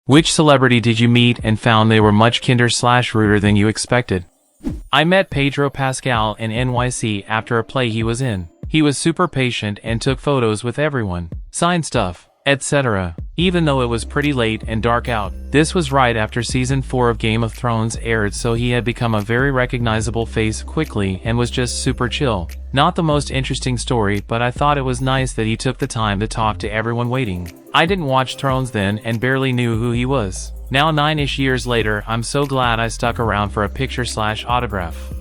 Which celebrity did you meet and found they were much kinder/ruder than you expected? I met Pedro Pascal in NYC after a play he was in. He was super patient and took photos with everyone, signed stuff, etc. Even though it was pretty late and dark out. This was right after season 4 of Game of Thrones aired, so he had become a very recognizable face quickly and was just super chill. Not the most interesting story, but I thought it was nice that he took the time to talk to everyone waiting. I didn't watch Thrones then and barely knew who he was. Now 9-ish years later, I'm so glad I stuck around for a picture/autograph.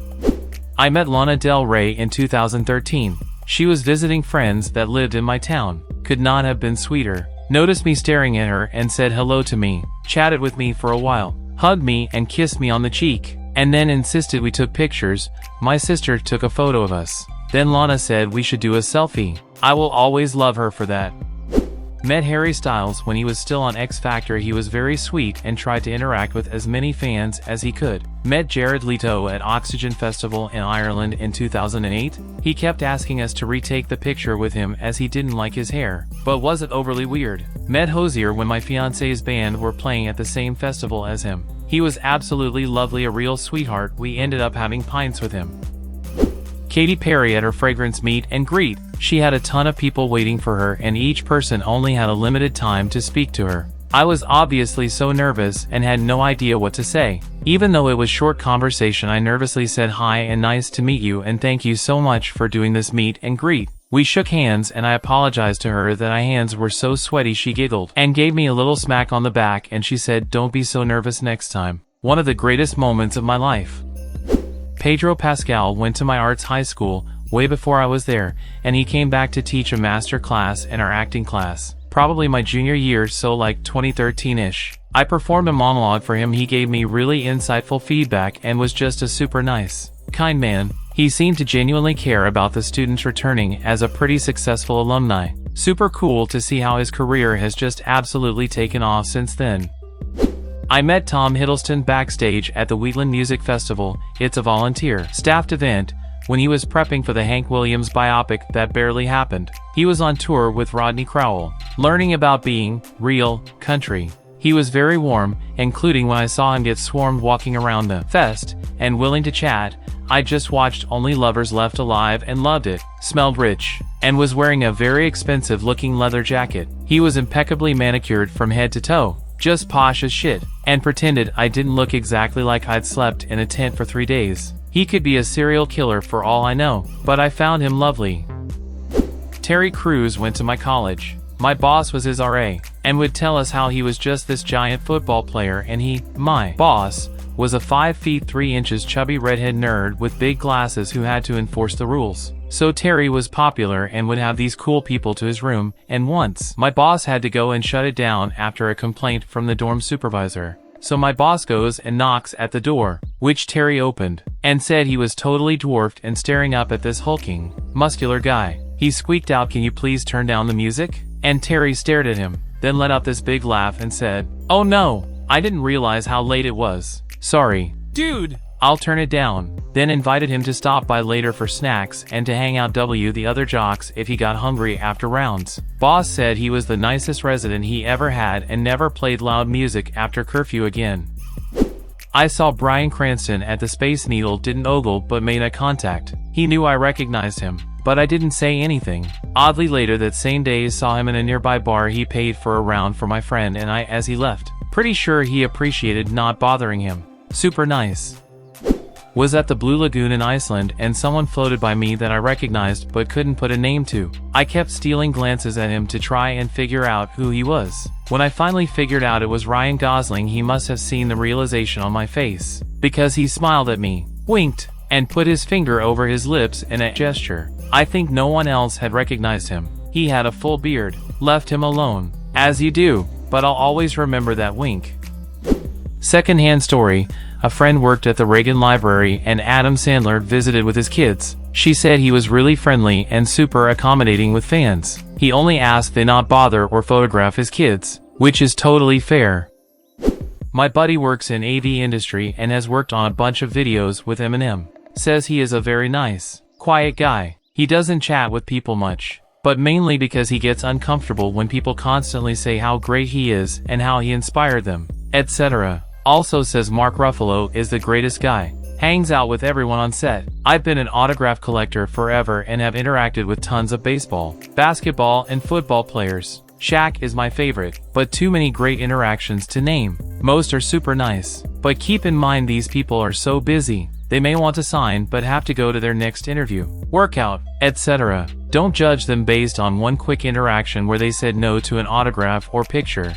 I met Lana Del Rey in 2013. She was visiting friends that lived in my town. Could not have been sweeter. Noticed me staring at her and said hello to me, chatted with me for a while, hugged me and kissed me on the cheek, and then insisted we took pictures. My sister took a photo of us. Then Lana said we should do a selfie. I will always love her for that. Met Harry Styles when he was still on X Factor. He was very sweet and tried to interact with as many fans as he could. Met Jared Leto at Oxygen Festival in Ireland in 2008. He kept asking us to retake the picture with him as he didn't like his hair, but wasn't overly weird. Met Hozier when my fiance's band were playing at the same festival as him. He was absolutely lovely, a real sweetheart. We ended up having pints with him. Katy Perry at her fragrance meet and greet. She had a ton of people waiting for her and each person only had a limited time to speak to her. I was obviously so nervous and had no idea what to say. Even though it was short conversation, I nervously said hi and nice to meet you and thank you so much for doing this meet and greet. We shook hands and I apologized to her that my hands were so sweaty. She giggled and gave me a little smack on the back and she said, "Don't be so nervous next time." One of the greatest moments of my life. Pedro Pascal went to my arts high school way before I was there, and he came back to teach a master class in our acting class. Probably my junior year, so like 2013-ish. I performed a monologue for him. He gave me really insightful feedback and was just a super nice, kind man. He seemed to genuinely care about the students returning as a pretty successful alumni. Super cool to see how his career has just absolutely taken off since then. I met Tom Hiddleston backstage at the Wheatland Music Festival. It's a volunteer staffed event when he was prepping for the Hank Williams biopic that barely happened. He was on tour with Rodney Crowell, learning about being real country. He was very warm, including when I saw him get swarmed walking around the fest and willing to chat. I just watched Only Lovers Left Alive and loved it. Smelled rich and was wearing a very expensive looking leather jacket. He was impeccably manicured from head to toe. Just posh as shit, and pretended I didn't look exactly like I'd slept in a tent for 3 days. He could be a serial killer for all I know, but I found him lovely. Terry Crews went to my college. My boss was his RA, and would tell us how he was just this giant football player and my boss, was a 5 feet 3 inches chubby redhead nerd with big glasses who had to enforce the rules. So Terry was popular and would have these cool people to his room, and once, my boss had to go and shut it down after a complaint from the dorm supervisor. So my boss goes and knocks at the door, which Terry opened, and said he was totally dwarfed and staring up at this hulking, muscular guy. He squeaked out, "Can you please turn down the music?" And Terry stared at him, then let out this big laugh and said, "Oh no, I didn't realize how late it was. Sorry, dude. I'll turn it down." Then invited him to stop by later for snacks and to hang out with the other jocks if he got hungry after rounds. Boss said he was the nicest resident he ever had and never played loud music after curfew again. I saw Bryan Cranston at the Space Needle, didn't ogle but made eye contact. He knew I recognized him, but I didn't say anything. Oddly, later that same day saw him in a nearby bar. He paid for a round for my friend and I as he left. Pretty sure he appreciated not bothering him. Super nice. Was at the Blue Lagoon in Iceland and someone floated by me that I recognized but couldn't put a name to. I kept stealing glances at him to try and figure out who he was. When I finally figured out it was Ryan Gosling, he must have seen the realization on my face, because he smiled at me, winked, and put his finger over his lips in a gesture. I think no one else had recognized him. He had a full beard. Left him alone, as you do, but I'll always remember that wink. Secondhand story. A friend worked at the Reagan Library and Adam Sandler visited with his kids. She said he was really friendly and super accommodating with fans. He only asked they not bother or photograph his kids, which is totally fair. My buddy works in AV industry and has worked on a bunch of videos with Eminem. Says he is a very nice, quiet guy. He doesn't chat with people much. but mainly because he gets uncomfortable when people constantly say how great he is and how he inspired them, etc. Also says Mark Ruffalo is the greatest guy. Hangs out with everyone on set. I've been an autograph collector forever and have interacted with tons of baseball, basketball, and football players. Shaq is my favorite, but too many great interactions to name. Most are super nice, but keep in mind these people are so busy. They may want to sign but have to go to their next interview, workout, etc. Don't judge them based on one quick interaction where they said no to an autograph or picture.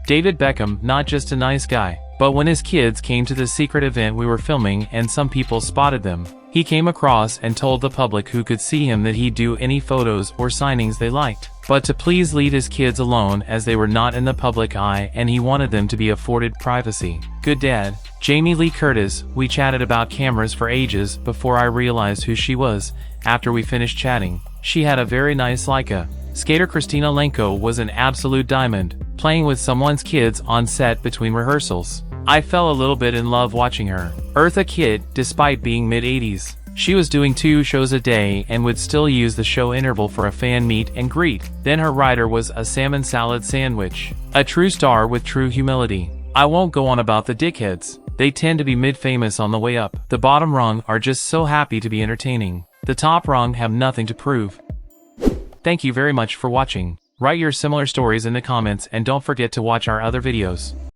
David Beckham, not just a nice guy, but when his kids came to the secret event we were filming and some people spotted them, he came across and told the public who could see him that he'd do any photos or signings they liked, but to please leave his kids alone as they were not in the public eye and he wanted them to be afforded privacy. Good dad. Jamie Lee Curtis, we chatted about cameras for ages before I realized who she was. After we finished chatting, she had a very nice Leica. Skater Christina Lenko was an absolute diamond, playing with someone's kids on set between rehearsals. I fell a little bit in love watching her. Eartha Kitt, despite being mid-80s, she was doing 2 shows a day and would still use the show interval for a fan meet and greet. Then her rider was a salmon salad sandwich. A true star with true humility. I won't go on about the dickheads. They tend to be mid-famous on the way up. The bottom rung are just so happy to be entertaining. The top rung have nothing to prove. Thank you very much for watching. Write your similar stories in the comments and don't forget to watch our other videos.